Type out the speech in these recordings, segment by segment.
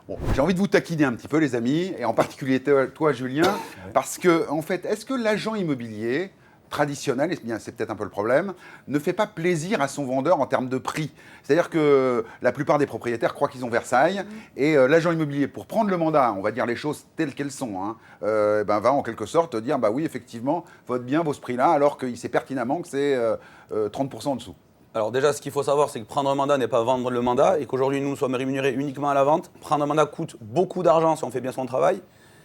Bon, j'ai envie de vous taquiner un petit peu, les amis, et en particulier toi, Julien, parce que, en fait, est-ce que l'agent immobilier traditionnel, et bien c'est peut-être un peu le problème, ne fait pas plaisir à son vendeur en termes de prix? C'est-à-dire que la plupart des propriétaires croient qu'ils ont Versailles, et l'agent immobilier, pour prendre le mandat, on va dire les choses telles qu'elles sont, hein, va en quelque sorte dire, bah oui, effectivement, votre bien vaut ce prix-là, alors qu'il sait pertinemment que c'est 30% en dessous. Alors déjà, ce qu'il faut savoir, c'est que prendre un mandat n'est pas vendre le mandat et qu'aujourd'hui, nous sommes rémunérés uniquement à la vente. Prendre un mandat coûte beaucoup d'argent si on fait bien son travail.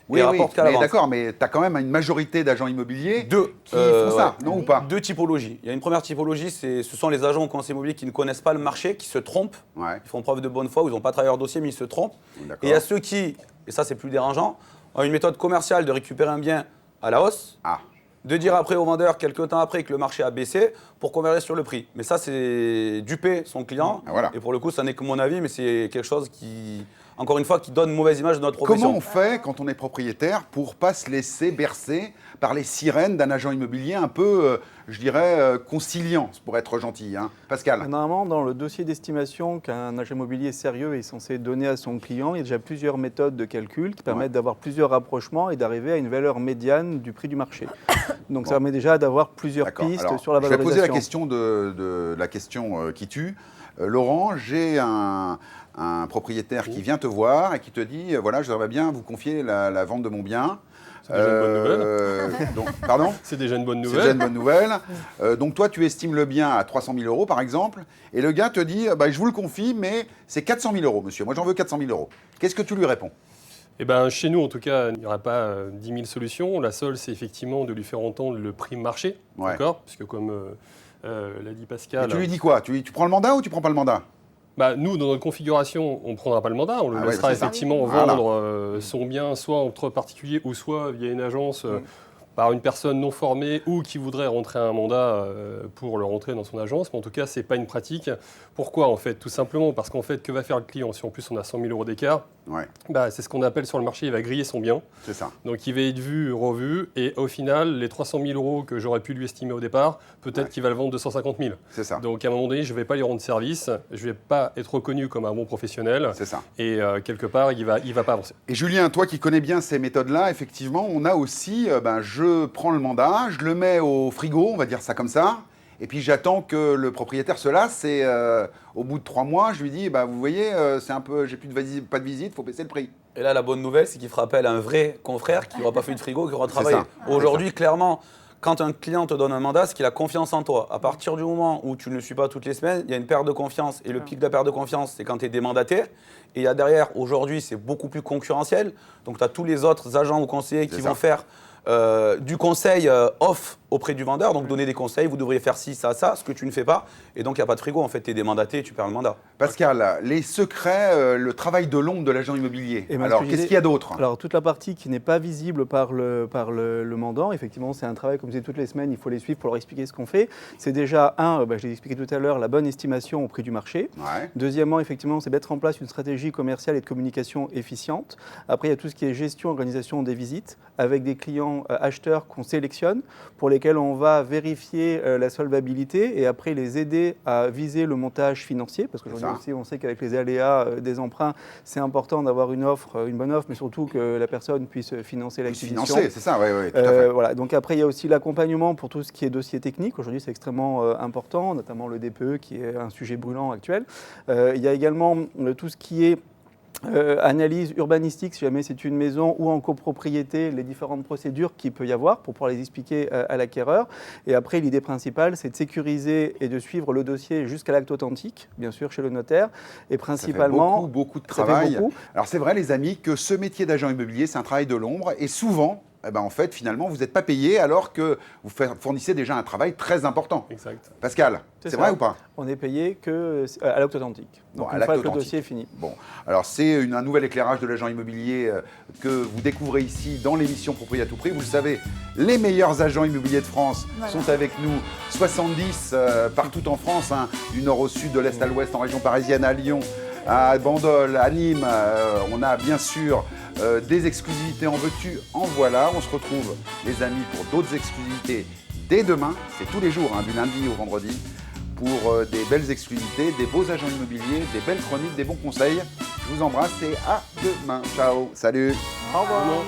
Oui, et rapporte qu'à la vente. d'accord, mais tu as quand même une majorité d'agents immobiliers qui font ça, non ou pas? Deux typologies. Il y a une première typologie, ce sont les agents ou conseillers immobiliers qui ne connaissent pas le marché, qui se trompent. Ouais. Ils font preuve de bonne foi, ou ils n'ont pas travaillé leur dossier, mais ils se trompent. Et il y a ceux qui, et ça c'est plus dérangeant, ont une méthode commerciale de récupérer un bien à la hausse. De dire après au vendeur, quelques temps après, que le marché a baissé pour converger sur le prix. Mais ça, c'est duper son client. Voilà. Et pour le coup, ça n'est que mon avis, mais c'est quelque chose qui, encore une fois, qui donne une mauvaise image de notre profession. Comment on fait quand on est propriétaire pour pas se laisser bercer par les sirènes d'un agent immobilier un peu, je dirais, conciliant, pour être gentil, hein. Pascal? Normalement, dans le dossier d'estimation qu'un agent immobilier sérieux est censé donner à son client, il y a déjà plusieurs méthodes de calcul qui permettent d'avoir plusieurs rapprochements et d'arriver à une valeur médiane du prix du marché. Donc ça permet déjà d'avoir plusieurs pistes sur la valorisation. Je vais poser la question de la question qui tue. Laurent, j'ai un propriétaire qui vient te voir et qui te dit, voilà, je voudrais bien vous confier la vente de mon bien. C'est déjà une bonne nouvelle. Pardon? C'est déjà une bonne nouvelle. C'est déjà une bonne nouvelle. Donc toi, tu estimes le bien à 300 000 euros, par exemple, et le gars te dit, bah, je vous le confie, mais c'est 400 000 euros, monsieur. Moi, j'en veux 400 000 euros. Qu'est-ce que tu lui réponds? Eh ben, chez nous, en tout cas, il n'y aura pas 10 000 solutions. La seule, c'est effectivement de lui faire entendre le prix marché. D'accord? Puisque comme l'a dit Pascal... Et tu lui dis quoi? Tu prends le mandat ou tu prends pas le mandat? Bah, nous, dans notre configuration, on ne prendra pas le mandat. On le laissera effectivement vendre son bien, soit entre particuliers ou soit via une agence par une personne non formée ou qui voudrait rentrer un mandat pour le rentrer dans son agence. Mais en tout cas, ce n'est pas une pratique. Pourquoi, en fait? Tout simplement parce qu'en fait, que va faire le client? Si en plus on a 100 000 euros d'écart, bah, c'est ce qu'on appelle sur le marché, il va griller son bien. C'est ça. Donc il va être vu, revu, et au final, les 300 000 euros que j'aurais pu lui estimer au départ, peut-être qu'il va le vendre 250 000. C'est ça. Donc à un moment donné, je ne vais pas lui rendre service, je ne vais pas être reconnu comme un bon professionnel. C'est ça. Et quelque part, il va pas avancer. Et Julien, toi qui connais bien ces méthodes-là, effectivement, on a aussi, je prends le mandat, je le mets au frigo, on va dire ça comme ça, et puis j'attends que le propriétaire se lasse et au bout de 3 mois, je lui dis, bah, vous voyez, c'est un peu, j'ai plus pas de visite, il faut baisser le prix. Et là, la bonne nouvelle, c'est qu'il fera appel à un vrai confrère qui n'aura pas fait de frigo, qui aura travaillé. Aujourd'hui, clairement, quand un client te donne un mandat, c'est qu'il a confiance en toi. À partir du moment où tu ne le suis pas toutes les semaines, il y a une perte de confiance. Et le pic de la perte de confiance, c'est quand tu es démandaté. Et il y a derrière, aujourd'hui, c'est beaucoup plus concurrentiel. Donc, tu as tous les autres agents ou conseillers qui vont faire du conseil off auprès du vendeur, donc donner des conseils, vous devriez faire ci, ça, ce que tu ne fais pas, et donc il n'y a pas de frigo, en fait, tu es démandaté et tu perds le mandat. Pascal, les secrets, le travail de l'ombre de l'agent immobilier, alors qu'est-ce qu'il y a d'autre? Alors toute la partie qui n'est pas visible par le mandant, effectivement c'est un travail comme c'est toutes les semaines, il faut les suivre pour leur expliquer ce qu'on fait. C'est déjà je l'ai expliqué tout à l'heure, la bonne estimation au prix du marché. Deuxièmement, effectivement, c'est mettre en place une stratégie commerciale et de communication efficiente. Après, il y a tout ce qui est gestion, organisation des visites, avec des clients acheteurs qu'on sélectionne, pour lesquels on va vérifier la solvabilité et après les aider à viser le montage financier, parce qu'aujourd'hui aussi on sait qu'avec les aléas des emprunts, c'est important d'avoir une bonne offre, mais surtout que la personne puisse financer l'acquisition. Financer, c'est ça, oui, tout à fait. Voilà. Donc après, il y a aussi l'accompagnement pour tout ce qui est dossier technique. Aujourd'hui, c'est extrêmement important, notamment le DPE qui est un sujet brûlant actuel. Il y a également tout ce qui est analyse urbanistique, si jamais c'est une maison ou en copropriété, les différentes procédures qu'il peut y avoir pour pouvoir les expliquer à l'acquéreur. Et après, l'idée principale, c'est de sécuriser et de suivre le dossier jusqu'à l'acte authentique, bien sûr, chez le notaire. Et principalement, ça fait beaucoup de travail. Alors c'est vrai, les amis, que ce métier d'agent immobilier, c'est un travail de l'ombre. Et souvent, en fait, finalement, vous n'êtes pas payé alors que vous fournissez déjà un travail très important. Exact. Pascal, c'est vrai ou pas? On n'est payé qu'à l'acte authentique. Donc, une fois que le dossier est fini. Bon, alors c'est un nouvel éclairage de l'agent immobilier que vous découvrez ici dans l'émission Propriété à tout prix. Vous le savez, les meilleurs agents immobiliers de France sont avec nous, 70 partout en France, du nord au sud, de l'est à l'ouest, en région parisienne, à Lyon, à Bandol, à Nîmes. On a bien sûr des exclusivités en veux-tu, en voilà. On se retrouve, les amis, pour d'autres exclusivités dès demain. C'est tous les jours, du lundi au vendredi, pour des belles exclusivités, des beaux agents immobiliers, des belles chroniques, des bons conseils. Je Je vous embrasse et à demain. Ciao, salut. Au revoir.